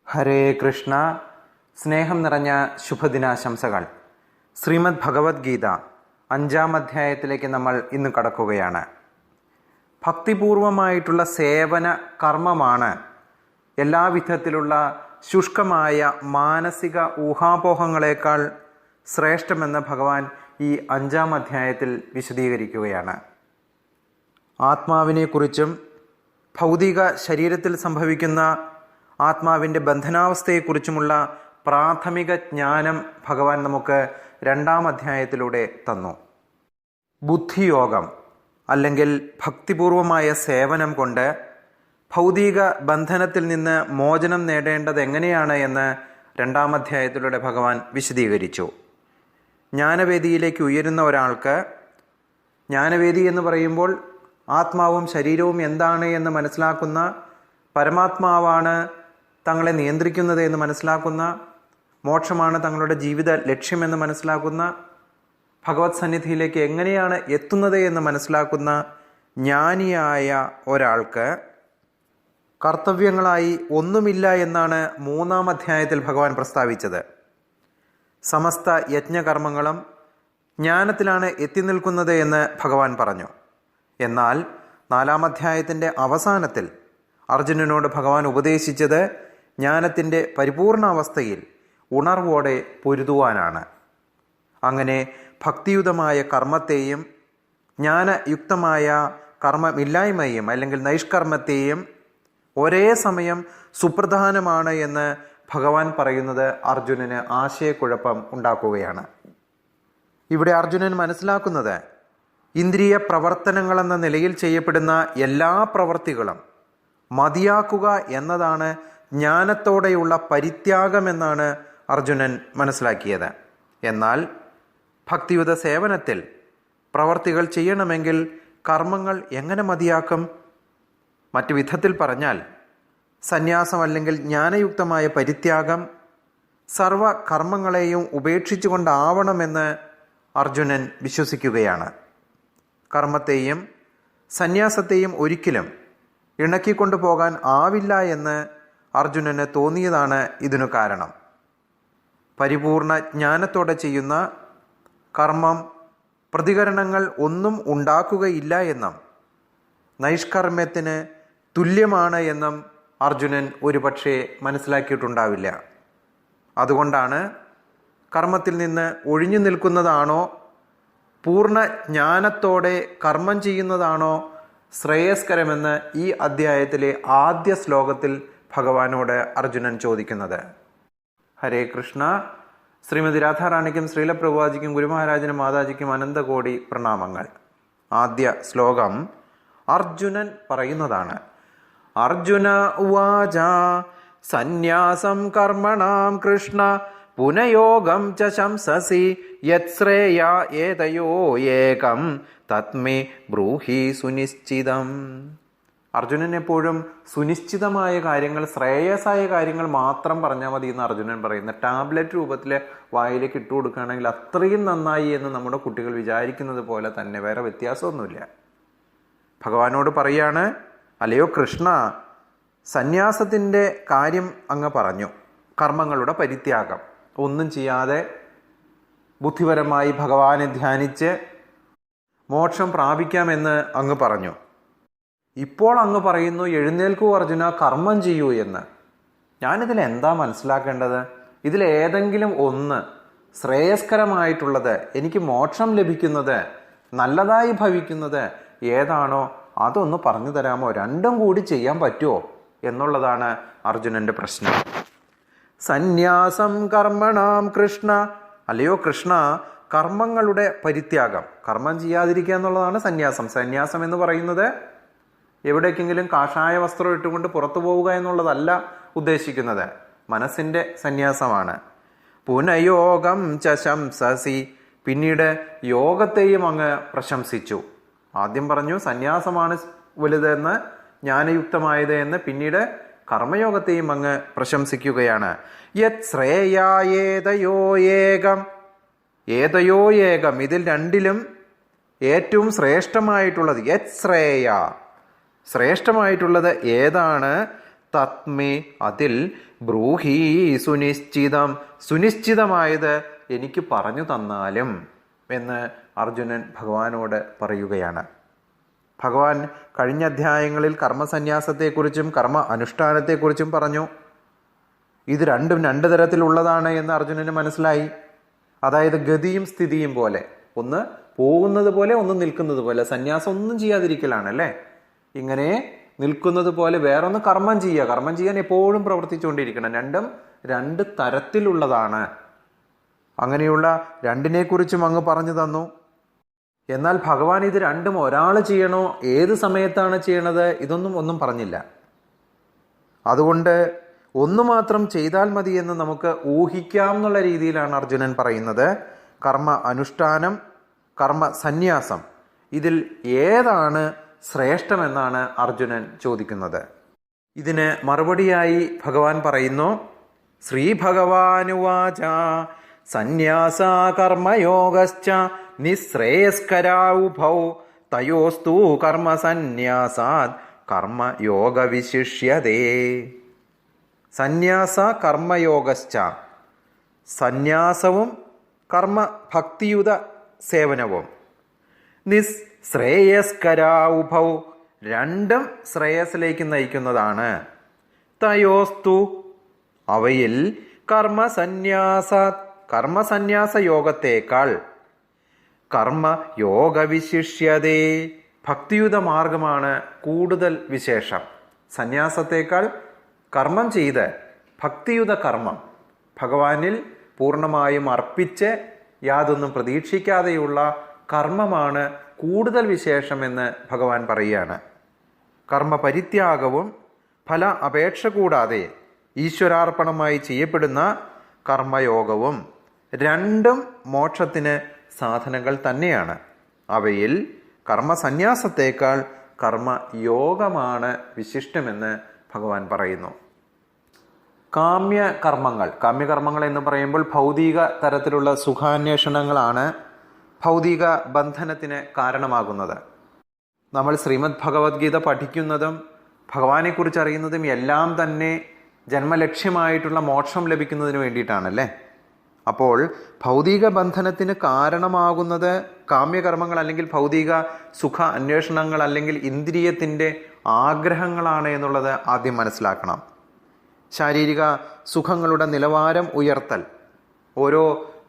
ഹരേ കൃഷ്ണ. സ്നേഹം നിറഞ്ഞ ശുഭദിനാശംസകൾ. ശ്രീമദ് ഭഗവത്ഗീത 5-ാം അധ്യായത്തിലേക്ക് നമ്മൾ ഇന്ന് കടക്കുകയാണ്. ഭക്തിപൂർവമായിട്ടുള്ള സേവന കർമ്മമാണ് എല്ലാവിധത്തിലുള്ള ശുഷ്കമായ മാനസിക ഊഹാപോഹങ്ങളെക്കാൾ ശ്രേഷ്ഠമെന്ന് ഭഗവാൻ ഈ 5-ാം അധ്യായത്തിൽ വിശദീകരിക്കുകയാണ്. ആത്മാവിനെക്കുറിച്ചും ഭൗതിക ശരീരത്തിൽ സംഭവിക്കുന്ന ആത്മാവിൻ്റെ ബന്ധനാവസ്ഥയെക്കുറിച്ചുമുള്ള പ്രാഥമിക ജ്ഞാനം ഭഗവാൻ നമുക്ക് 2-ാം അധ്യായത്തിലൂടെ തന്നു. ബുദ്ധിയോഗം അല്ലെങ്കിൽ ഭക്തിപൂർവമായ സേവനം കൊണ്ട് ഭൗതിക ബന്ധനത്തിൽ നിന്ന് മോചനം നേടേണ്ടത് എങ്ങനെയാണ് എന്ന് 2-ാം അധ്യായത്തിലൂടെ ഭഗവാൻ വിശദീകരിച്ചു. ജ്ഞാനവേദിയിലേക്ക് ഉയരുന്ന ഒരാൾക്ക്, ജ്ഞാനവേദി എന്ന് പറയുമ്പോൾ ആത്മാവും ശരീരവും എന്താണ് എന്ന് മനസ്സിലാക്കുന്ന, പരമാത്മാവാണ് തങ്ങളെ നിയന്ത്രിക്കുന്നത് എന്ന് മനസ്സിലാക്കുന്ന, മോക്ഷമാണ് തങ്ങളുടെ ജീവിത ലക്ഷ്യമെന്ന് മനസ്സിലാക്കുന്ന, ഭഗവത് സന്നിധിയിലേക്ക് എങ്ങനെയാണ് എത്തുന്നത് എന്ന് മനസ്സിലാക്കുന്ന ജ്ഞാനിയായ ഒരാൾക്ക് കർത്തവ്യങ്ങളായി ഒന്നുമില്ല എന്നാണ് 3-ാം അധ്യായത്തിൽ ഭഗവാൻ പ്രസ്താവിച്ചത്. സമസ്ത യജ്ഞകർമ്മങ്ങളും ജ്ഞാനത്തിലാണ് എത്തി നിൽക്കുന്നത് എന്ന് ഭഗവാൻ പറഞ്ഞു. എന്നാൽ 4-ാം അധ്യായത്തിൻ്റെ അവസാനത്തിൽ അർജുനനോട് ഭഗവാൻ ഉപദേശിച്ചത് ജ്ഞാനത്തിൻ്റെ പരിപൂർണ അവസ്ഥയിൽ ഉണർവോടെ പൊരുതുവാനാണ്. അങ്ങനെ ഭക്തിയുതമായ കർമ്മത്തെയും ജ്ഞാനയുക്തമായ കർമ്മമില്ലായ്മയും അല്ലെങ്കിൽ നൈഷ്കർമ്മത്തെയും ഒരേ സമയം സുപ്രധാനമാണ് എന്ന് ഭഗവാൻ പറയുന്നത് അർജുനന് ആശയക്കുഴപ്പം ഉണ്ടാക്കുകയാണ്. ഇവിടെ അർജുനൻ മനസ്സിലാക്കുന്നത് ഇന്ദ്രിയ പ്രവർത്തനങ്ങളെന്ന നിലയിൽ ചെയ്യപ്പെടുന്ന എല്ലാ പ്രവർത്തികളും മതിയാക്കുക എന്നതാണ് ജ്ഞാനത്തോടെയുള്ള പരിത്യാഗമെന്നാണ് അർജുനൻ മനസ്സിലാക്കിയത്. എന്നാൽ ഭക്തിയുത സേവനത്തിൽ പ്രവർത്തികൾ ചെയ്യണമെങ്കിൽ കർമ്മങ്ങൾ എങ്ങനെ മതിയാക്കും? മറ്റു വിധത്തിൽ പറഞ്ഞാൽ സന്യാസം അല്ലെങ്കിൽ ജ്ഞാനയുക്തമായ പരിത്യാഗം സർവ കർമ്മങ്ങളെയും ഉപേക്ഷിച്ചുകൊണ്ടാവണമെന്ന് അർജുനൻ വിശ്വസിക്കുകയാണ്. കർമ്മത്തെയും സന്യാസത്തെയും ഒരിക്കലും ഇണക്കിക്കൊണ്ടു പോകാൻ ആവില്ല എന്ന് അർജുനന് തോന്നിയതാണ് ഇതിനു കാരണം. പരിപൂർണ ജ്ഞാനത്തോടെ ചെയ്യുന്ന കർമ്മം പ്രതികരണങ്ങൾ ഒന്നും ഉണ്ടാക്കുകയില്ല എന്നും നൈഷ്കർമ്മ്യത്തിന് തുല്യമാണ് എന്നും അർജുനൻ ഒരുപക്ഷെ മനസ്സിലാക്കിയിട്ടുണ്ടാവില്ല. അതുകൊണ്ടാണ് കർമ്മത്തിൽ നിന്ന് ഒഴിഞ്ഞു നിൽക്കുന്നതാണോ പൂർണ്ണ ജ്ഞാനത്തോടെ കർമ്മം ചെയ്യുന്നതാണോ ശ്രേയസ്കരമെന്ന് ഈ അധ്യായത്തിലെ ആദ്യ ശ്ലോകത്തിൽ ഭഗവാനോട് അർജുനൻ ചോദിക്കുന്നത്. ഹരേ കൃഷ്ണ. ശ്രീമതി രാധാറാണിക്കും ശ്രീലപ്രഭുവാജിക്കും ഗുരുമഹാരാജനും മാതാജിക്കും അനന്തകോടി പ്രണാമങ്ങൾ. ആദ്യ ശ്ലോകം അർജുനൻ പറയുന്നതാണ്. അർജുന ഉവാച സന്യാസം കർമ്മണാം കൃഷ്ണ പുനയോഗം ച ശംസസി യത്ശ്രേയ ഏതയോ ഏകം തത്മേ ബ്രൂഹി സുനിശ്ചിതം. അർജുനൻ എപ്പോഴും സുനിശ്ചിതമായ കാര്യങ്ങൾ, ശ്രേയസായ കാര്യങ്ങൾ മാത്രം പറഞ്ഞാൽ മതി എന്ന് അർജുനൻ പറയുന്നത്. ടാബ്ലറ്റ് രൂപത്തിൽ വായിലേക്ക് ഇട്ടു കൊടുക്കുകയാണെങ്കിൽ അത്രയും നന്നായി എന്ന് നമ്മുടെ കുട്ടികൾ വിചാരിക്കുന്നത് പോലെ തന്നെ, വേറെ വ്യത്യാസമൊന്നുമില്ല. ഭഗവാനോട് പറയാണ്, അല്ലയോ കൃഷ്ണ, സന്യാസത്തിൻ്റെ കാര്യം അങ്ങ് പറഞ്ഞു, കർമ്മങ്ങളുടെ പരിത്യാഗം, ഒന്നും ചെയ്യാതെ ബുദ്ധിപരമായി ഭഗവാനെ ധ്യാനിച്ച് മോക്ഷം പ്രാപിക്കാമെന്ന് അങ്ങ് പറഞ്ഞു. ഇപ്പോൾ അങ്ങ് പറയുന്നു, എഴുന്നേൽക്കൂ അർജുന, കർമ്മം ചെയ്യൂ എന്ന്. ഞാനിതിൽ എന്താ മനസ്സിലാക്കേണ്ടത്? ഇതിലേതെങ്കിലും ഒന്ന് ശ്രേയസ്കരമായിട്ടുള്ളത്, എനിക്ക് മോക്ഷം ലഭിക്കുന്നത്, നല്ലതായി ഭവിക്കുന്നത് ഏതാണോ അതൊന്ന് പറഞ്ഞു തരാമോ? രണ്ടും കൂടി ചെയ്യാൻ പറ്റുമോ എന്നുള്ളതാണ് അർജുനന്റെ പ്രശ്നം. സന്യാസം കർമ്മണാം കൃഷ്ണ, അല്ലയോ കൃഷ്ണ, കർമ്മങ്ങളുടെ പരിത്യാഗം, കർമ്മം ചെയ്യാതിരിക്കുക എന്നുള്ളതാണ് സന്യാസം. സന്യാസം എന്ന് പറയുന്നത് എവിടേക്കെങ്കിലും കാഷായ വസ്ത്രം ഇട്ടുകൊണ്ട് പുറത്തു പോവുക എന്നുള്ളതല്ല ഉദ്ദേശിക്കുന്നത്, മനസ്സിൻ്റെ സന്യാസമാണ്. പുനയോഗം ച ശംസസി, പിന്നീട് യോഗത്തെയും അങ്ങ് പ്രശംസിച്ചു. ആദ്യം പറഞ്ഞു സന്യാസമാണ് വലുതെന്ന്, ജ്ഞാനയുക്തമായത് എന്ന്, പിന്നീട് കർമ്മയോഗത്തെയും അങ്ങ് പ്രശംസിക്കുകയാണ്. യത് ശ്രേയേതയോ ഏകം, ഏതയോ ഏകം, ഇതിൽ രണ്ടിലും ഏറ്റവും ശ്രേഷ്ഠമായിട്ടുള്ളത് യത് ശ്രേയ, ശ്രേഷ്ഠമായിട്ടുള്ളത് ഏതാണ്? തത്മേ അതിൽ ബ്രൂഹീ സുനിശ്ചിതം, സുനിശ്ചിതമായത് എനിക്ക് പറഞ്ഞു തന്നാലും എന്ന് അർജുനൻ ഭഗവാനോട് പറയുകയാണ്. ഭഗവാൻ കഴിഞ്ഞ അധ്യായങ്ങളിൽ കർമ്മസന്യാസത്തെക്കുറിച്ചും കർമ്മ അനുഷ്ഠാനത്തെക്കുറിച്ചും പറഞ്ഞു. ഇത് രണ്ടും രണ്ട് തരത്തിലുള്ളതാണ് എന്ന് അർജുനന് മനസ്സിലായി. അതായത് ഗതിയും സ്ഥിതിയും പോലെ, ഒന്ന് പോകുന്നത് പോലെ ഒന്ന് നിൽക്കുന്നത് പോലെ. സന്യാസം ഒന്നും ചെയ്യാതിരിക്കലാണ് അല്ലേ. ഇങ്ങനെ നിൽക്കുന്നത് പോലെ വേറൊന്ന് കർമ്മം ചെയ്യുക. കർമ്മം ചെയ്യാൻ എപ്പോഴും പ്രവർത്തിച്ചുകൊണ്ടിരിക്കണം. രണ്ടും രണ്ട് തരത്തിലുള്ളതാണ്. അങ്ങനെയുള്ള രണ്ടിനെക്കുറിച്ചും അങ്ങ് പറഞ്ഞു തന്നു. എന്നാൽ ഭഗവാൻ ഇത് രണ്ടും ഒരാൾ ചെയ്യണോ, ഏത് സമയത്താണ് ചെയ്യണത്, ഒന്നും പറഞ്ഞില്ല. അതുകൊണ്ട് ഒന്ന് മാത്രം ചെയ്താൽ മതി എന്ന് നമുക്ക് ഊഹിക്കാം എന്നുള്ള രീതിയിലാണ് അർജുനൻ പറയുന്നത്. കർമ്മ അനുഷ്ഠാനം, കർമ്മ സന്യാസം, ഇതിൽ ഏതാണ് ശ്രേഷ്ഠമെന്നാണ് അർജുനൻ ചോദിക്കുന്നത്. ഇതിന് മറുപടിയായി ഭഗവാൻ പറയുന്നു, ശ്രീ ഭഗവാനുവാച സന്യാസ കർമ്മയോഗശ്ച നിശ്രേയസ്കരാഉഭൗ തയോസ്തു കർമ്മസന്യാസാത് കർമ്മയോഗ വിശിഷ്യതേ. സന്യാസ കർമ്മയോഗശ്ച, സന്യാസവും കർമ്മഭക്തിയുത സേവനവും. നിശ്രേയസ്കരാഉഭൗ, രണ്ടും ശ്രേയസിലേക്ക് നയിക്കുന്നതാണ്. തയോസ്തു, അവയിൽ കർമ്മസന്യാസ യോഗത്തേക്കാൾ കർമ്മയോഗ വിശിഷ്യതേ, ഭക്തിയുത മാർഗമാണ് കൂടുതൽ വിശേഷം. സന്യാസത്തേക്കാൾ കർമ്മം ചെയ്ത് ഭക്തിയുത കർമ്മം, ഭഗവാനിൽ പൂർണ്ണമായും അർപ്പിച്ച് യാതൊന്നും പ്രതീക്ഷിക്കാതെയുള്ള കർമ്മമാണ് കൂടുതൽ വിശേഷമെന്ന് ഭഗവാൻ പറയുകയാണ്. കർമ്മപരിത്യാഗവും ഫല അപേക്ഷ കൂടാതെ ഈശ്വരാർപ്പണമായി ചെയ്യപ്പെടുന്ന കർമ്മയോഗവും രണ്ടും മോക്ഷത്തിന് സാധനങ്ങൾ തന്നെയാണ്. അവയിൽ കർമ്മസന്യാസത്തേക്കാൾ കർമ്മയോഗമാണ് വിശിഷ്ടമെന്ന് ഭഗവാൻ പറയുന്നു. കാമ്യകർമ്മങ്ങൾ എന്ന് പറയുമ്പോൾ ഭൗതിക തരത്തിലുള്ള സുഖാന്വേഷണങ്ങളാണ് ഭൗതിക ബന്ധനത്തിന് കാരണമാകുന്നത്. നമ്മൾ ശ്രീമദ് ഭഗവത്ഗീത പഠിക്കുന്നതും ഭഗവാനെക്കുറിച്ച് അറിയുന്നതും എല്ലാം തന്നെ ജന്മലക്ഷ്യമായിട്ടുള്ള മോക്ഷം ലഭിക്കുന്നതിന് വേണ്ടിയിട്ടാണല്ലേ. അപ്പോൾ ഭൗതിക ബന്ധനത്തിന് കാരണമാകുന്നത് കാമ്യകർമ്മങ്ങൾ അല്ലെങ്കിൽ ഭൗതിക സുഖ അന്വേഷണങ്ങൾ അല്ലെങ്കിൽ ഇന്ദ്രിയത്തിൻ്റെ ആഗ്രഹങ്ങളാണ് എന്നുള്ളത് ആദ്യം മനസ്സിലാക്കണം. ശാരീരിക സുഖങ്ങളുടെ നിലവാരം ഉയർത്തൽ, ഓരോ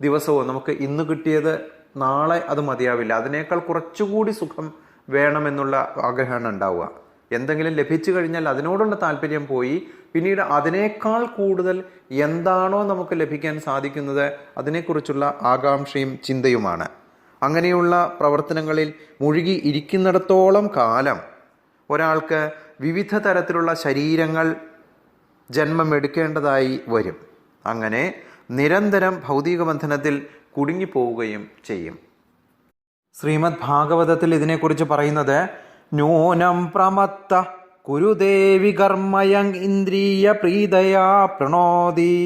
ദിവസവും നമുക്ക് ഇന്ന് കിട്ടിയത് നാളെ അത് മതിയാവില്ല, അതിനേക്കാൾ കുറച്ചുകൂടി സുഖം വേണമെന്നുള്ള ആഗ്രഹമാണ് ഉണ്ടാവുക. എന്തെങ്കിലും ലഭിച്ചു കഴിഞ്ഞാൽ അതിനോടുള്ള താല്പര്യം പോയി പിന്നീട് അതിനേക്കാൾ കൂടുതൽ എന്താണോ നമുക്ക് ലഭിക്കാൻ സാധിക്കുന്നത് അതിനെക്കുറിച്ചുള്ള ആകാംക്ഷയും ചിന്തയുമാണ്. അങ്ങനെയുള്ള പ്രവർത്തനങ്ങളിൽ മുഴുകി ഇരിക്കുന്നിടത്തോളം കാലം ഒരാൾക്ക് വിവിധ തരത്തിലുള്ള ശരീരങ്ങൾ ജന്മമെടുക്കേണ്ടതായി വരും. അങ്ങനെ നിരന്തരം ഭൗതിക ബന്ധനത്തിൽ കുടുങ്ങിപ്പോവുകയും ചെയ്യും. ശ്രീമദ് ഭാഗവതത്തിൽ ഇതിനെക്കുറിച്ച് പറയുന്നത്, ന്യൂനം പ്രമത്ത കുരുദേവി കർമ്മയങ് ഇന്ദ്രിയ പ്രീതയാ പ്രണോതി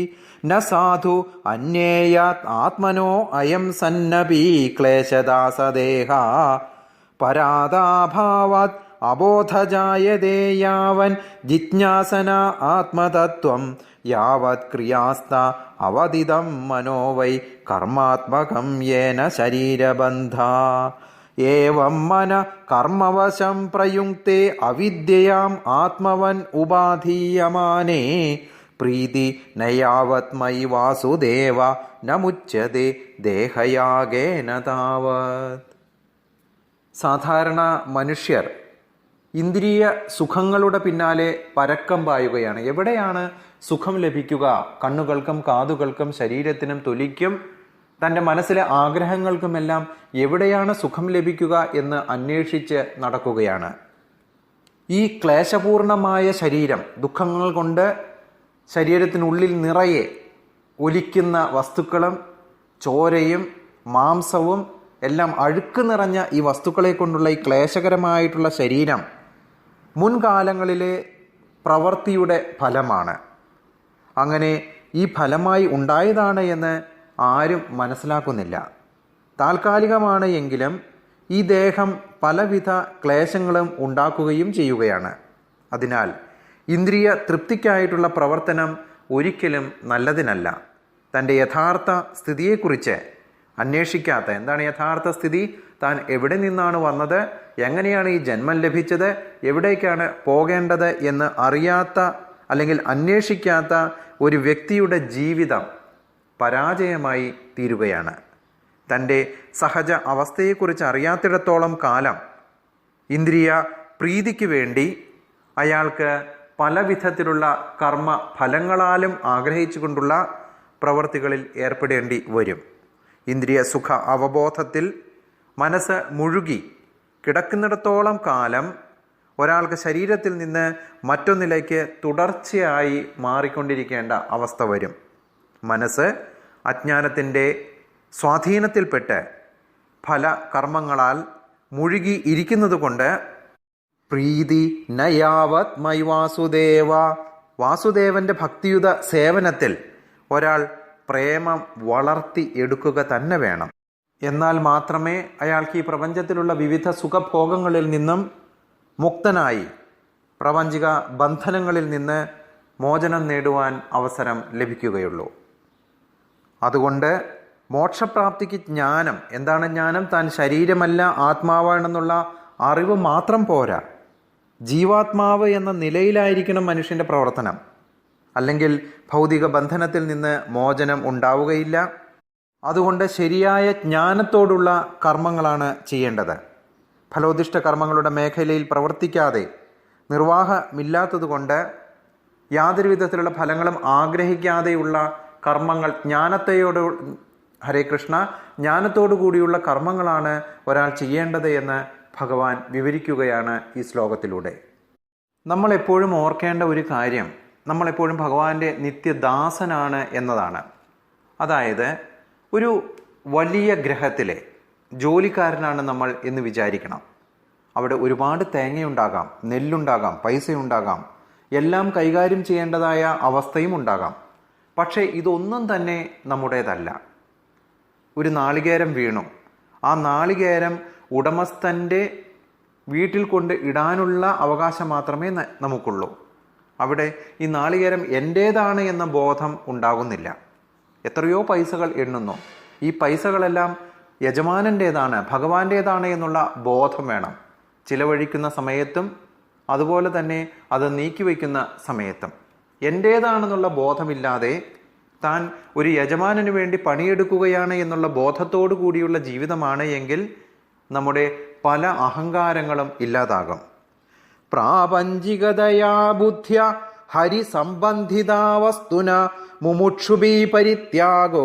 ന സാധു അന്യേയാത് ആത്മനോ അയം സന്നപി ക്ലേശദാസദേഹ പരാതാഭാവാത് അബോധജായതേ യാവൻ ജിജ്ഞാസന ആത്മതത്വം യാവത് ക്രിയാസ്ത അവദിതം മനോവൈ കർമാത്മകം യേന ശരീരബന്ധ ഏവം മന കർമ്മവശം പ്രയുക്തേ അവിദ്യയാം ആത്മവൻ ഉപാധീയമാനേ പ്രീതി നയാവത് മയി വാസുദേവ നമുച്യതേ ദേഹയാഗേന താവത്. സാധാരണ മനുഷ്യർ ഇന്ദ്രിയ സുഖങ്ങളുടെ പിന്നാലെ പരക്കം പായുകയാണ്. എവിടെയാണ് സുഖം ലഭിക്കുക? കണ്ണുകൾക്കും കാതുകൾക്കും ശരീരത്തിനും തൊലിക്കും തൻ്റെ മനസ്സിലെ ആഗ്രഹങ്ങൾക്കുമെല്ലാം എവിടെയാണ് സുഖം ലഭിക്കുക എന്ന് അന്വേഷിച്ച് നടക്കുകയാണ്. ഈ ക്ലേശപൂർണമായ ശരീരം, ദുഃഖങ്ങൾ കൊണ്ട് ശരീരത്തിനുള്ളിൽ നിറയെ ഒലിക്കുന്ന വസ്തുക്കളും ചോരയും മാംസവും എല്ലാം അഴുക്ക് നിറഞ്ഞ ഈ വസ്തുക്കളെ കൊണ്ടുള്ള ഈ ക്ലേശകരമായിട്ടുള്ള ശരീരം മുൻകാലങ്ങളിലെ പ്രവൃത്തിയുടെ ഫലമാണ്. അങ്ങനെ ഈ ഫലമായി ഉണ്ടായതാണ് എന്ന് ആരും മനസ്സിലാക്കുന്നില്ല. താൽക്കാലികമാണ് എങ്കിലും ഈ ദേഹം പലവിധ ക്ലേശങ്ങളും ഉണ്ടാക്കുകയും ചെയ്യുകയാണ്. അതിനാൽ ഇന്ദ്രിയ തൃപ്തിക്കായിട്ടുള്ള പ്രവർത്തനം ഒരിക്കലും നല്ലതിനല്ല. തൻ്റെ യഥാർത്ഥ സ്ഥിതിയെക്കുറിച്ച് അന്വേഷിക്കാത്ത, എന്താണ് യഥാർത്ഥ സ്ഥിതി, താൻ എവിടെ നിന്നാണ് വന്നത്, എങ്ങനെയാണ് ഈ ജന്മം ലഭിച്ചത്, എവിടേക്കാണ് പോകേണ്ടത് എന്ന് അറിയാത്ത അല്ലെങ്കിൽ അന്വേഷിക്കാത്ത ഒരു വ്യക്തിയുടെ ജീവിതം പരാജയമായി തീരുകയാണ്. തൻ്റെ സഹജ അവസ്ഥയെക്കുറിച്ച് അറിയാത്തിടത്തോളം കാലം ഇന്ദ്രിയ പ്രീതിക്ക് വേണ്ടി അയാൾക്ക് പല വിധത്തിലുള്ള കർമ്മ ഫലങ്ങളാലും ആഗ്രഹിച്ചുകൊണ്ടുള്ള പ്രവൃത്തികളിൽ ഏർപ്പെടേണ്ടി വരും. ഇന്ദ്രിയ സുഖ അവബോധത്തിൽ മനസ്സ് മുഴുകി കിടക്കുന്നിടത്തോളം കാലം ഒരാൾക്ക് ശരീരത്തിൽ നിന്ന് മറ്റൊന്നിലേക്ക് തുടർച്ചയായി മാറിക്കൊണ്ടിരിക്കേണ്ട അവസ്ഥ വരും. മനസ്സ് അജ്ഞാനത്തിൻ്റെ സ്വാധീനത്തിൽപ്പെട്ട് ഫല കർമ്മങ്ങളാൽ മുഴുകി ഇരിക്കുന്നത് കൊണ്ട് പ്രീതി നയാവത് മൈ വാസുദേവ, വാസുദേവൻ്റെ ഭക്തിയുത സേവനത്തിൽ ഒരാൾ പ്രേമം വളർത്തി എടുക്കുക തന്നെ വേണം. എന്നാൽ മാത്രമേ അയാൾക്ക് ഈ പ്രപഞ്ചത്തിലുള്ള വിവിധ സുഖഭോഗങ്ങളിൽ നിന്നും മുക്തനായി പ്രാപഞ്ചിക ബന്ധനങ്ങളിൽ നിന്ന് മോചനം നേടുവാൻ അവസരം ലഭിക്കുകയുള്ളൂ. അതുകൊണ്ട് മോക്ഷപ്രാപ്തിക്ക് ജ്ഞാനം, എന്താണ് ജ്ഞാനം? താൻ ശരീരമല്ല ആത്മാവാണെന്നുള്ള അറിവ് മാത്രം പോരാ, ജീവാത്മാവ് എന്ന നിലയിലായിരിക്കണം മനുഷ്യൻ്റെ പ്രവർത്തനം. അല്ലെങ്കിൽ ഭൗതിക ബന്ധനത്തിൽ നിന്ന് മോചനം ഉണ്ടാവുകയില്ല. അതുകൊണ്ട് ശരിയായ ജ്ഞാനത്തോടുള്ള കർമ്മങ്ങളാണ് ചെയ്യേണ്ടത്. ഫലോദിഷ്ട കർമ്മങ്ങളുടെ മേഖലയിൽ പ്രവർത്തിക്കാതെ നിർവാഹമില്ലാത്തതുകൊണ്ട് യാതൊരു വിധത്തിലുള്ള ഫലങ്ങളും ആഗ്രഹിക്കാതെയുള്ള കർമ്മങ്ങൾ, ഹരേ കൃഷ്ണ, ജ്ഞാനത്തോടു കൂടിയുള്ള കർമ്മങ്ങളാണ് ഒരാൾ ചെയ്യേണ്ടത് എന്ന് ഭഗവാൻ വിവരിക്കുകയാണ് ഈ ശ്ലോകത്തിലൂടെ. നമ്മളെപ്പോഴും ഓർക്കേണ്ട ഒരു കാര്യം, നമ്മളെപ്പോഴും ഭഗവാന്റെ നിത്യദാസനാണ് എന്നതാണ്. അതായത് ഒരു വലിയ ഗ്രഹത്തിലെ ജോലിക്കാരനാണ് നമ്മൾ എന്ന് വിചാരിക്കണം. അവിടെ ഒരുപാട് തേങ്ങയുണ്ടാകാം, നെല്ലുണ്ടാകാം, പൈസയുണ്ടാകാം, എല്ലാം കൈകാര്യം ചെയ്യേണ്ടതായ അവസ്ഥയും ഉണ്ടാകാം. പക്ഷേ ഇതൊന്നും തന്നെ നമ്മുടേതല്ല. ഒരു നാളികേരം വീണു, ആ നാളികേരം ഉടമസ്ഥൻ്റെ വീട്ടിൽ കൊണ്ട് ഇടാനുള്ള അവകാശം മാത്രമേ നമുക്കുള്ളൂ. അവിടെ ഈ നാളികേരം എൻ്റേതാണ് എന്ന ബോധം ഉണ്ടാകുന്നില്ല. എത്രയോ പൈസകൾ എണ്ണുന്നു, ഈ പൈസകളെല്ലാം യജമാനൻ്റേതാണ്, ഭഗവാന്റേതാണ് എന്നുള്ള ബോധം വേണം. ചിലവഴിക്കുന്ന സമയത്തും അതുപോലെ തന്നെ അത് നീക്കിവെക്കുന്ന സമയത്തും എൻ്റേതാണെന്നുള്ള ബോധമില്ലാതെ താൻ ഒരു യജമാനന് വേണ്ടി പണിയെടുക്കുകയാണ് എന്നുള്ള ബോധത്തോടു കൂടിയുള്ള ജീവിതമാണ് എങ്കിൽ നമ്മുടെ പല അഹങ്കാരങ്ങളും ഇല്ലാതാകും. പ്രാപഞ്ചികതയാ ബുദ്ധ്യ ഹരിസംബന്ധിതാ വസ്തുന മുമുക്ഷുഭി പരിത്യാഗോ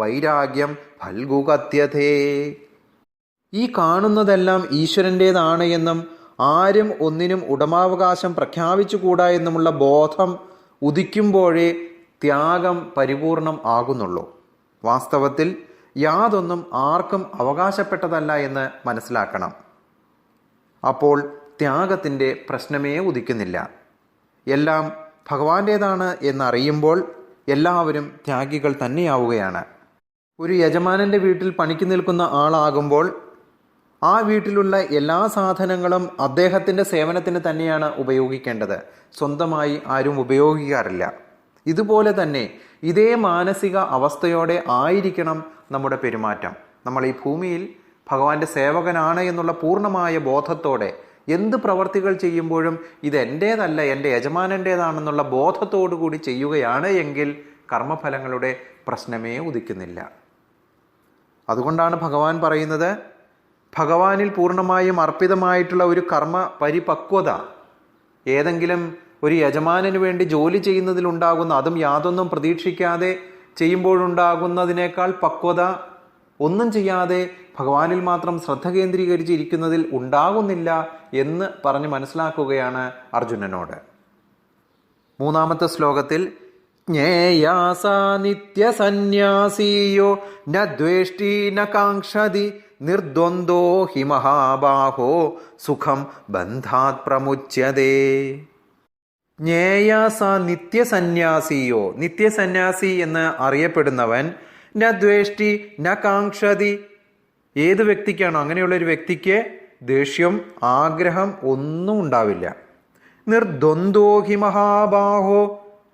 വൈരാഗ്യം ഫൽഗുകത്യതേ. ഈ കാണുന്നതെല്ലാം ഈശ്വരൻ്റേതാണ് എന്നും ആരും ഒന്നിനും ഉടമാവകാശം പ്രഖ്യാപിച്ചുകൂടാ എന്നുമുള്ള ബോധം ഉദിക്കുമ്പോഴേ ത്യാഗം പരിപൂർണം ആകുന്നുള്ളൂ. വാസ്തവത്തിൽ യാതൊന്നും ആർക്കും അവകാശപ്പെട്ടതല്ല എന്ന് മനസ്സിലാക്കണം. അപ്പോൾ ത്യാഗത്തിൻ്റെ പ്രശ്നമേ ഉദിക്കുന്നില്ല. എല്ലാം ഭഗവാന്റേതാണ് എന്നറിയുമ്പോൾ എല്ലാവരും ത്യാഗികൾ തന്നെയാവുകയാണ്. ഒരു യജമാനൻ്റെ വീട്ടിൽ പണിക്ക് നിൽക്കുന്ന ആളാകുമ്പോൾ ആ വീട്ടിലുള്ള എല്ലാ സാധനങ്ങളും അദ്ദേഹത്തിൻ്റെ സേവനത്തിന് തന്നെയാണ് ഉപയോഗിക്കേണ്ടത്. സ്വന്തമായി ആരും ഉപയോഗിക്കാറില്ല. ഇതുപോലെ തന്നെ ഇതേ മാനസിക അവസ്ഥയോടെ ആയിരിക്കണം നമ്മുടെ പെരുമാറ്റം. നമ്മൾ ഈ ഭൂമിയിൽ ഭഗവാന്റെ സേവകനാണ് എന്നുള്ള പൂർണ്ണമായ ബോധത്തോടെ എന്ത് പ്രവർത്തികൾ ചെയ്യുമ്പോഴും ഇത് എൻ്റേതല്ല, എൻ്റെ യജമാനൻ്റേതാണെന്നുള്ള ബോധത്തോടു കൂടി ചെയ്യുകയാണ് എങ്കിൽ കർമ്മഫലങ്ങളുടെ പ്രശ്നമേ ഉദിക്കുന്നില്ല. അതുകൊണ്ടാണ് ഭഗവാൻ പറയുന്നത്, ഭഗവാനിൽ പൂർണ്ണമായും അർപ്പിതമായിട്ടുള്ള ഒരു കർമ്മ പരിപക്വത ഏതെങ്കിലും ഒരു യജമാനന് വേണ്ടി ജോലി ചെയ്യുന്നതിലുണ്ടാകുന്ന, അതും യാതൊന്നും പ്രതീക്ഷിക്കാതെ ചെയ്യുമ്പോഴുണ്ടാകുന്നതിനേക്കാൾ പക്വത ഒന്നും ചെയ്യാതെ ഭഗവാനിൽ മാത്രം ശ്രദ്ധ കേന്ദ്രീകരിച്ചിരിക്കുന്നതിൽ ഉണ്ടാകുന്നില്ല എന്ന് പറഞ്ഞ് മനസ്സിലാക്കുകയാണ് അർജുനനോട്. മൂന്നാമത്തെ ശ്ലോകത്തിൽ ജ്ഞേയാസ നിത്യസന്യാസിയോ ന ദ്വേഷ്ടി ന കാംക്ഷതി നിർദ്വന്ദ്വോ ഹി മഹാബാഹോ സുഖം ബന്ധാത് പ്രമുച്യതേ. ജ്ഞേയാസ നിത്യസന്യാസിയോ, നിത്യസന്യാസി എന്ന് അറിയപ്പെടുന്നവൻ ന ദ്വേഷ്ടി ന കാംക്ഷതി. ഏത് വ്യക്തിക്കാണോ അങ്ങനെയുള്ള ഒരു വ്യക്തിക്ക് ദേഷ്യം, ആഗ്രഹം ഒന്നും ഉണ്ടാവില്ല. നിർദ്വന്ദ്വോ ഹി മഹാബാഹോ,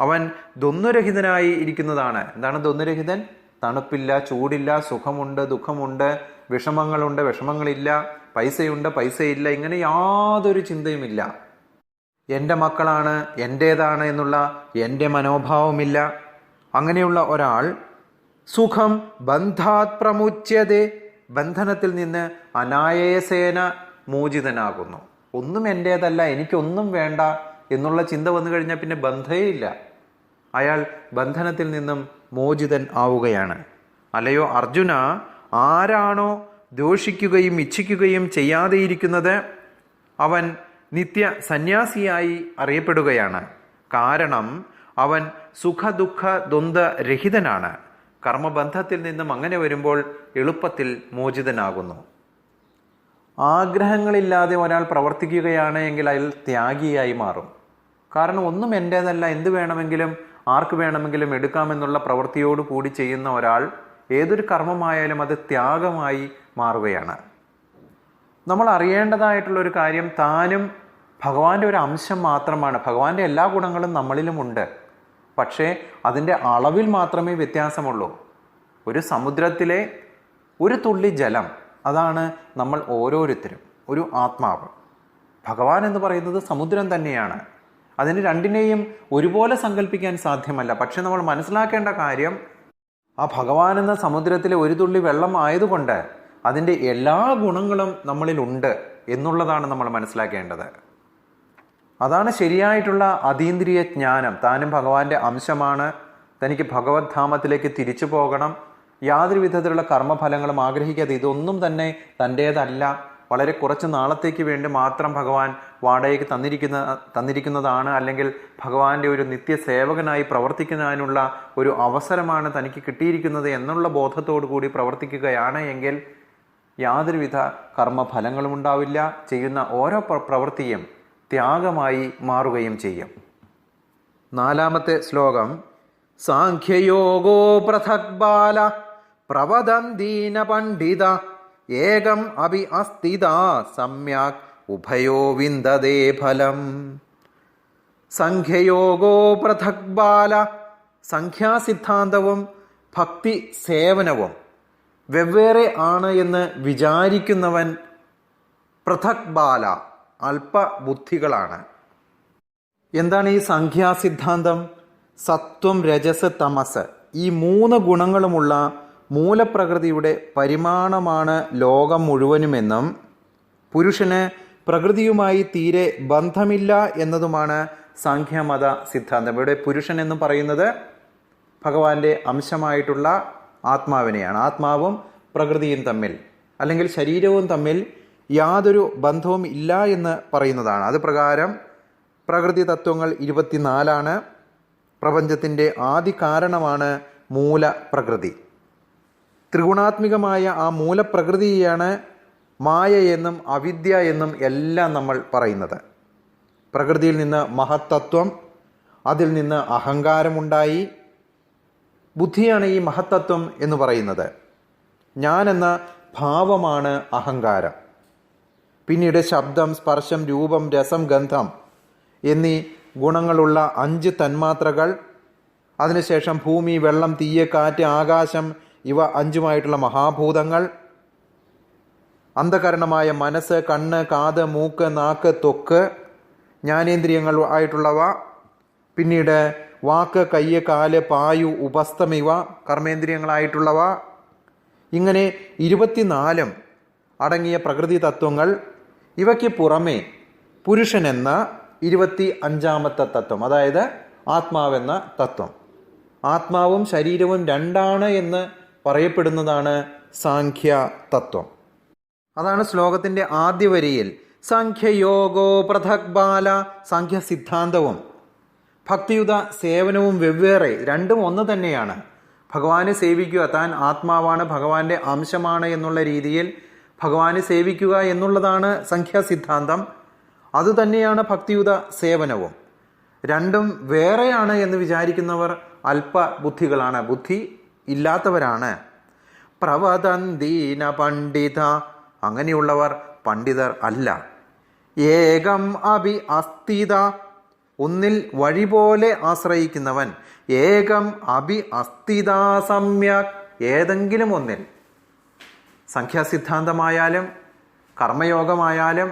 അവൻ ദ്വന്ദ്വരഹിതനായി ഇരിക്കുന്നതാണ്. എന്താണ് ദ്വന്ദ്വരഹിതൻ? തണുപ്പില്ല, ചൂടില്ല, സുഖമുണ്ട്, ദുഃഖമുണ്ട്, വിഷമങ്ങളുണ്ട്, വിഷമങ്ങളില്ല, പൈസയുണ്ട്, പൈസയില്ല, ഇങ്ങനെ യാതൊരു ചിന്തയുമില്ല. എൻ്റെ മക്കളാണ്, എൻ്റേതാണ് എന്നുള്ള എൻ്റെ മനോഭാവമില്ല. അങ്ങനെയുള്ള ഒരാൾ സുഖം ബന്ധാത് പ്രമുച്യതേ, ബന്ധനത്തിൽ നിന്ന് അനായാസേന മോചിതനാകുന്നു. ഒന്നും എൻ്റേതല്ല, എനിക്കൊന്നും വേണ്ട എന്നുള്ള ചിന്ത വന്നു കഴിഞ്ഞാൽ പിന്നെ ബന്ധമേ ഇല്ല. അയാൾ ബന്ധനത്തിൽ നിന്നും മോചിതൻ ആവുകയാണ്. അല്ലയോ അർജുന, ആരാണോ ദോഷിക്കുകയും ഇച്ഛിക്കുകയും ചെയ്യാതെയിരിക്കുന്നത് അവൻ നിത്യ സന്യാസിയായി അറിയപ്പെടുകയാണ്. കാരണം അവൻ സുഖദുഃഖ ദ്വന്ദ്വരഹിതനാണ്. കർമ്മബന്ധത്തിൽ നിന്നും അങ്ങനെ വരുമ്പോൾ എളുപ്പത്തിൽ മോചിതനാകുന്നു. ആഗ്രഹങ്ങളില്ലാതെ ഒരാൾ പ്രവർത്തിക്കുകയാണ് എങ്കിൽ അയാൾ ത്യാഗിയായി മാറും. കാരണം ഒന്നും എൻ്റേതല്ല, എന്ത് വേണമെങ്കിലും ആർക്ക് വേണമെങ്കിലും എടുക്കാമെന്നുള്ള പ്രവൃത്തിയോട് കൂടി ചെയ്യുന്ന ഒരാൾ ഏതൊരു കർമ്മമായാലും അത് ത്യാഗമായി മാറുകയാണ്. നമ്മൾ അറിയേണ്ടതായിട്ടുള്ളൊരു കാര്യം, താനും ഭഗവാന്റെ ഒരു അംശം മാത്രമാണ്. ഭഗവാന്റെ എല്ലാ ഗുണങ്ങളും നമ്മളിലുമുണ്ട്. പക്ഷേ അതിൻ്റെ അളവിൽ മാത്രമേ വ്യത്യാസമുള്ളൂ. ഒരു സമുദ്രത്തിലെ ഒരു തുള്ളി ജലം, അതാണ് നമ്മൾ ഓരോരുത്തരും. ഒരു ആത്മാവ്, ഭഗവാൻ എന്ന് പറയുന്നത് സമുദ്രം തന്നെയാണ്. അതിന് രണ്ടിനെയും ഒരുപോലെ സങ്കല്പിക്കാൻ സാധ്യമല്ല. പക്ഷെ നമ്മൾ മനസ്സിലാക്കേണ്ട കാര്യം, ആ ഭഗവാൻ എന്ന സമുദ്രത്തിലെ ഒരു തുള്ളി വെള്ളം ആയതുകൊണ്ട് അതിൻ്റെ എല്ലാ ഗുണങ്ങളും നമ്മളിലുണ്ട് എന്നുള്ളതാണ് നമ്മൾ മനസ്സിലാക്കേണ്ടത്. അതാണ് ശരിയായിട്ടുള്ള അതീന്ദ്രിയ ജ്ഞാനം. താനും ഭഗവാന്റെ അംശമാണ്, തനിക്ക് ഭഗവത് ധാമത്തിലേക്ക് തിരിച്ചു പോകണം, യാതൊരു വിധത്തിലുള്ള കർമ്മഫലങ്ങളും ആഗ്രഹിക്കാതെ, ഇതൊന്നും തൻ്റേതല്ല, വളരെ കുറച്ച് നാളത്തേക്ക് വേണ്ടി മാത്രം ഭഗവാൻ വാടകയ്ക്ക് തന്നിരിക്കുന്നതാണ്, അല്ലെങ്കിൽ ഭഗവാന്റെ ഒരു നിത്യസേവകനായി പ്രവർത്തിക്കുന്നതിനുള്ള ഒരു അവസരമാണ് തനിക്ക് കിട്ടിയിരിക്കുന്നത് എന്നുള്ള ബോധത്തോടു കൂടി പ്രവർത്തിക്കുകയാണ് എങ്കിൽ യാതൊരുവിധ കർമ്മഫലങ്ങളും ഉണ്ടാവില്ല. ചെയ്യുന്ന ഓരോ പ്രവൃത്തിയും ത്യാഗമായി മാറുകയും ചെയ്യും. 4-ാമത്തെ ശ്ലോകം. സാഖ്യയോഗോ പൃഥക് ബാല പ്രവദന്തീന പണ്ഡിത ഏകം അഭി അസ്ഥിത സമ്യാക് ഉഭയോ വിന്ദതേ ഫലം. സംഖ്യയോഗോ പൃഥക് ബാല, സംഖ്യാസിദ്ധാന്തവും ഭക്തി സേവനവും വെവ്വേറെ ആണ് എന്ന് വിചാരിക്കുന്നവൻ പൃഥക് ബാല, അല്പബുദ്ധികളാണ്. എന്താണ് ഈ സംഖ്യാസിദ്ധാന്തം? സത്വം, രജസ്, തമസ്, ഈ 3 ഗുണങ്ങളുമുള്ള മൂലപ്രകൃതിയുടെ പരിമാണമാണ് ലോകം മുഴുവനുമെന്നും പുരുഷന് പ്രകൃതിയുമായി തീരെ ബന്ധമില്ല എന്നതുമാണ് സാഖ്യമത സിദ്ധാന്തം. ഇവിടെ പുരുഷൻ എന്ന് പറയുന്നത് ഭഗവാന്റെ അംശമായിട്ടുള്ള ആത്മാവിനെയാണ്. ആത്മാവും പ്രകൃതിയും തമ്മിൽ, അല്ലെങ്കിൽ ശരീരവും തമ്മിൽ യാതൊരു ബന്ധവും ഇല്ല എന്ന് പറയുന്നതാണ്. അത് പ്രകാരം പ്രകൃതി തത്വങ്ങൾ 24. പ്രപഞ്ചത്തിൻ്റെ ആദി കാരണമാണ് മൂലപ്രകൃതി. ത്രിഗുണാത്മികമായ ആ മൂലപ്രകൃതിയാണ് മായ എന്നും അവിദ്യ എന്നും എല്ലാം നമ്മൾ പറയുന്നത്. പ്രകൃതിയിൽ നിന്ന് മഹത്തത്വം, അതിൽ നിന്ന് അഹങ്കാരമുണ്ടായി. ബുദ്ധിയാണ് ഈ മഹത്തത്വം എന്ന് പറയുന്നത്. ഞാൻ എന്ന ഭാവമാണ് അഹങ്കാരം. പിന്നീട് ശബ്ദം, സ്പർശം, രൂപം, രസം, ഗന്ധം എന്നീ ഗുണങ്ങളുള്ള 5 തന്മാത്രകൾ. അതിനുശേഷം ഭൂമി, വെള്ളം, തീയ്, കാറ്റ്, ആകാശം, ഇവ 5ഉമായിട്ടുള്ള മഹാഭൂതങ്ങൾ. അന്ധകരണമായ മനസ്സ്, കണ്ണ്, കാത്, മൂക്ക്, നാക്ക്, ത്വക്ക്, ജ്ഞാനേന്ദ്രിയങ്ങൾ ആയിട്ടുള്ളവ. പിന്നീട് വാക്ക്, കയ്യ്, കാല്, പായു, ഉപസ്ഥം, ഇവ കർമ്മേന്ദ്രിയങ്ങളായിട്ടുള്ളവ. ഇങ്ങനെ 24 അടങ്ങിയ പ്രകൃതി തത്വങ്ങൾ. ഇവയ്ക്ക് പുറമേ പുരുഷൻ എന്ന 25ാമത്തെ തത്വം, അതായത് ആത്മാവെന്ന തത്വം. ആത്മാവും ശരീരവും 2 എന്ന് പറയപ്പെടുന്നതാണ് സാഖ്യ തത്വം. അതാണ് ശ്ലോകത്തിൻ്റെ ആദ്യ വരിയിൽ സാഖ്യയോഗോ പൃഥക് ബാല, സാഖ്യ സിദ്ധാന്തവും ഭക്തിയുത സേവനവും വെവ്വേറെ, രണ്ടും ഒന്ന് തന്നെയാണ്. ഭഗവാനെ സേവിക്കുക, താൻ ആത്മാവാണ്, ഭഗവാന്റെ അംശമാണ് എന്നുള്ള രീതിയിൽ ഭഗവാനെ സേവിക്കുക എന്നുള്ളതാണ് സംഖ്യാസിദ്ധാന്തം. അതുതന്നെയാണ് ഭക്തിയുത സേവനവും. രണ്ടും വേറെയാണ് എന്ന് വിചാരിക്കുന്നവർ അല്പബുദ്ധികളാണ്, ബുദ്ധി ഇല്ലാത്തവരാണ്. പ്രവദന്തീന പണ്ഡിത, അങ്ങനെയുള്ളവർ പണ്ഡിതർ അല്ല. ഏകം അഭി അസ്ഥിത, ഒന്നിൽ വഴി പോലെ ആശ്രയിക്കുന്നവൻ. ഏകം അഭി അസ്ഥിത സമ്യക്, ഏതെങ്കിലും ഒന്നിൽ, സംഖ്യാസിദ്ധാന്തമായാലും കർമ്മയോഗമായാലും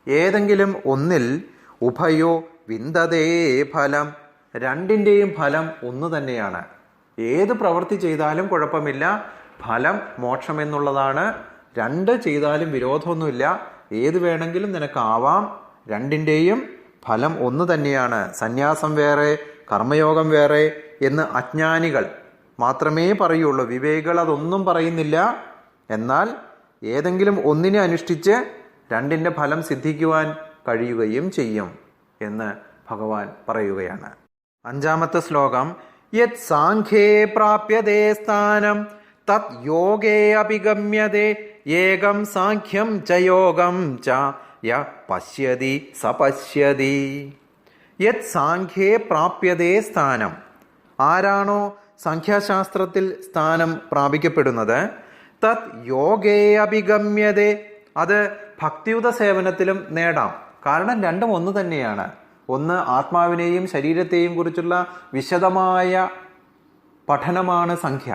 ഏതെങ്കിലും ഒന്നിൽ, ഉഭയോ വിന്ദതേ ഫലം, രണ്ടിൻ്റെയും ഫലം ഒന്ന് തന്നെയാണ്. ഏത് പ്രവൃത്തി ചെയ്താലും കുഴപ്പമില്ല, ഫലം മോക്ഷം എന്നുള്ളതാണ്. രണ്ട് ചെയ്താലും വിരോധമൊന്നുമില്ല, ഏത് വേണമെങ്കിലും നിനക്കാവാം, രണ്ടിൻ്റെയും ഫലം ഒന്ന് തന്നെയാണ്. സന്യാസം വേറെ കർമ്മയോഗം വേറെ എന്ന് അജ്ഞാനികൾ മാത്രമേ പറയുള്ളൂ, വിവേകികൾ അതൊന്നും പറയുന്നില്ല. എന്നാൽ ഏതെങ്കിലും ഒന്നിനെ അനുഷ്ഠിച്ച് രണ്ടിൻ്റെ ഫലം സിദ്ധിക്കുവാൻ കഴിയുകയും ചെയ്യും എന്ന് ഭഗവാൻ പറയുകയാണ്. 5-ാമത്തെ ശ്ലോകം. യത് സാഖ്യേ പ്രാപ്യതേ സ്ഥാനം തത് യോഗേ അഭിഗമ്യതേ ഏകം സാഖ്യം ച യോഗം ച യ പശ്യതി സപശ്യതി. യത് സാഖ്യേ പ്രാപ്യതേ സ്ഥാനം, ആരാണോ സംഖ്യാശാസ്ത്രത്തിൽ സ്ഥാനം പ്രാപിക്കപ്പെടുന്നത്, തത് യോഗേ അഭിഗമ്യതേ, അത് ഭക്തിയുത സേവനത്തിലും നേടാം. കാരണം രണ്ടും ഒന്ന് തന്നെയാണ്. ഒന്ന് ആത്മാവിനെയും ശരീരത്തെയും കുറിച്ചുള്ള വിശദമായ പഠനമാണ് സംഖ്യ,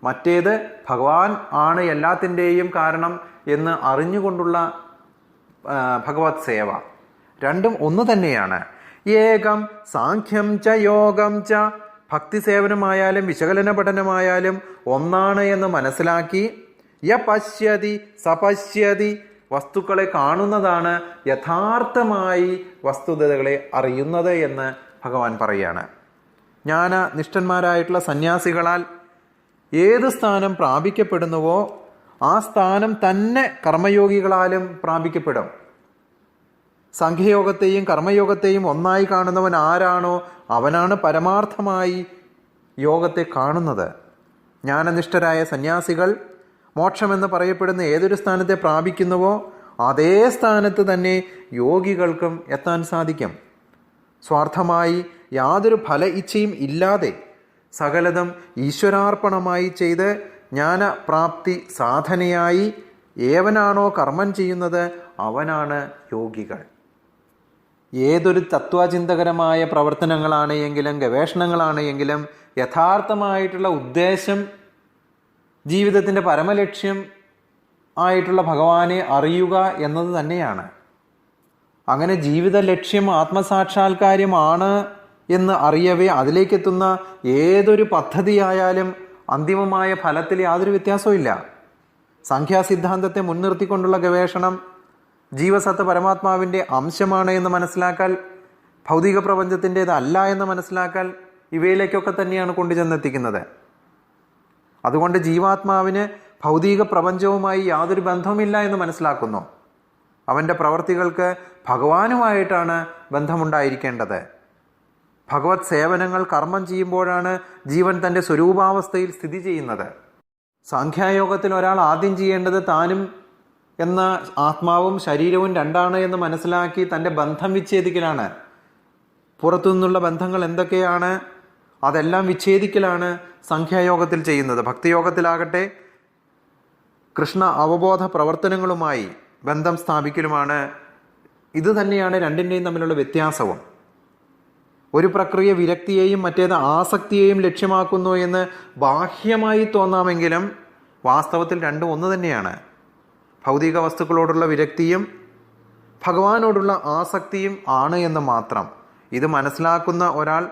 മറ്റേത് ഭഗവാൻ ആണ് എല്ലാത്തിൻ്റെയും കാരണം എന്ന് അറിഞ്ഞുകൊണ്ടുള്ള ഭഗവത് സേവ. രണ്ടും ഒന്ന് തന്നെയാണ്. ഏകം സാഖ്യം ച യോഗം ച, ഭക്തി സേവനമായാലും വിശകലന പഠനമായാലും ഒന്നാണ് എന്ന് മനസ്സിലാക്കി, യ പശ്യതി സപശ്യതി, വസ്തുക്കളെ കാണുന്നതാണ് യഥാർത്ഥമായി വസ്തുതകളെ അറിയുന്നത് എന്ന് ഭഗവാൻ പറയാണ്. ജ്ഞാനനിഷ്ഠന്മാരായിട്ടുള്ള സന്യാസികളാൽ ഏത് സ്ഥാനം പ്രാപിക്കപ്പെടുന്നുവോ ആ സ്ഥാനം തന്നെ കർമ്മയോഗികളാലും പ്രാപിക്കപ്പെടും. സംഖ്യയോഗത്തെയും കർമ്മയോഗത്തെയും ഒന്നായി കാണുന്നവൻ ആരാണോ അവനാണ് പരമാർത്ഥമായി യോഗത്തെ കാണുന്നത്. ജ്ഞാനനിഷ്ഠരായ സന്യാസികൾ മോക്ഷമെന്ന് പറയപ്പെടുന്ന ഏതൊരു സ്ഥാനത്തെ പ്രാപിക്കുന്നുവോ അതേ സ്ഥാനത്ത് തന്നെ യോഗികൾക്കും എത്താൻ സാധിക്കും. സ്വാർത്ഥമായി യാതൊരു ഫല ഇച്ഛയും ഇല്ലാതെ സകലതും ഈശ്വരാർപ്പണമായി ചെയ്ത് ജ്ഞാനപ്രാപ്തി സാധനയായി ഏവനാണോ കർമ്മം ചെയ്യുന്നത് അവനാണ് യോഗികൾ. ഏതൊരു തത്വചിന്തകരമായ പ്രവർത്തനങ്ങളാണ് എങ്കിലും ഗവേഷണങ്ങളാണ് എങ്കിലും യഥാർത്ഥമായിട്ടുള്ള ഉദ്ദേശം, ജീവിതത്തിൻ്റെ പരമലക്ഷ്യം ആയിട്ടുള്ള ഭഗവാനെ അറിയുക എന്നത് തന്നെയാണ്. അങ്ങനെ ജീവിത ലക്ഷ്യം ആത്മസാക്ഷാത്കാര്യമാണ് എന്ന് അറിയവേ അതിലേക്കെത്തുന്ന ഏതൊരു പദ്ധതിയായാലും അന്തിമമായ ഫലത്തിൽ യാതൊരു വ്യത്യാസവും ഇല്ല. സംഖ്യാസിദ്ധാന്തത്തെ മുൻനിർത്തിക്കൊണ്ടുള്ള ഗവേഷണം ജീവസത്ത പരമാത്മാവിൻ്റെ അംശമാണ് എന്ന് മനസ്സിലാക്കൽ, ഭൗതിക പ്രപഞ്ചത്തിൻ്റേതല്ല എന്ന് മനസ്സിലാക്കൽ, ഇവയിലേക്കൊക്കെ തന്നെയാണ് കൊണ്ടുചെന്നെത്തിക്കുന്നത്. അതുകൊണ്ട് ജീവാത്മാവിന് ഭൗതിക പ്രപഞ്ചവുമായി യാതൊരു ബന്ധവുമില്ല എന്ന് മനസ്സിലാക്കുന്നു. അവൻ്റെ പ്രവർത്തികൾക്ക് ഭഗവാനുമായിട്ടാണ് ബന്ധമുണ്ടായിരിക്കേണ്ടത്. ഭഗവത് സേവനങ്ങൾ കർമ്മം ചെയ്യുമ്പോഴാണ് ജീവൻ തൻ്റെ സ്വരൂപാവസ്ഥയിൽ സ്ഥിതി ചെയ്യുന്നത്. സാഖ്യായോഗത്തിൽ ഒരാൾ ആദ്യം ചെയ്യേണ്ടത് താനും എന്ന ആത്മാവും ശരീരവും രണ്ടാണ് എന്ന് മനസ്സിലാക്കി തൻ്റെ ബന്ധം വിച്ഛേദിക്കലാണ്. പുറത്തുനിന്നുള്ള ബന്ധങ്ങൾ എന്തൊക്കെയാണ് അതെല്ലാം വിച്ഛേദിക്കലാണ് സംഖ്യായോഗത്തിൽ ചെയ്യുന്നത്. ഭക്തിയോഗത്തിലാകട്ടെ കൃഷ്ണ അവബോധ പ്രവർത്തനങ്ങളുമായി ബന്ധം സ്ഥാപിക്കലുമാണ്. ഇത് തന്നെയാണ് രണ്ടിൻ്റെയും തമ്മിലുള്ള വ്യത്യാസവും. ഒരു പ്രക്രിയ വിരക്തിയെയും മറ്റേത് ആസക്തിയെയും ലക്ഷ്യമാക്കുന്നു എന്ന് ബാഹ്യമായി തോന്നാമെങ്കിലും വാസ്തവത്തിൽ രണ്ടും ഒന്ന് തന്നെയാണ്. ഭൗതിക വസ്തുക്കളോടുള്ള വിരക്തിയും ഭഗവാനോടുള്ള ആസക്തിയും ആണ് എന്ന് മാത്രം. ഇത് മനസ്സിലാക്കുന്ന ഒരാൾ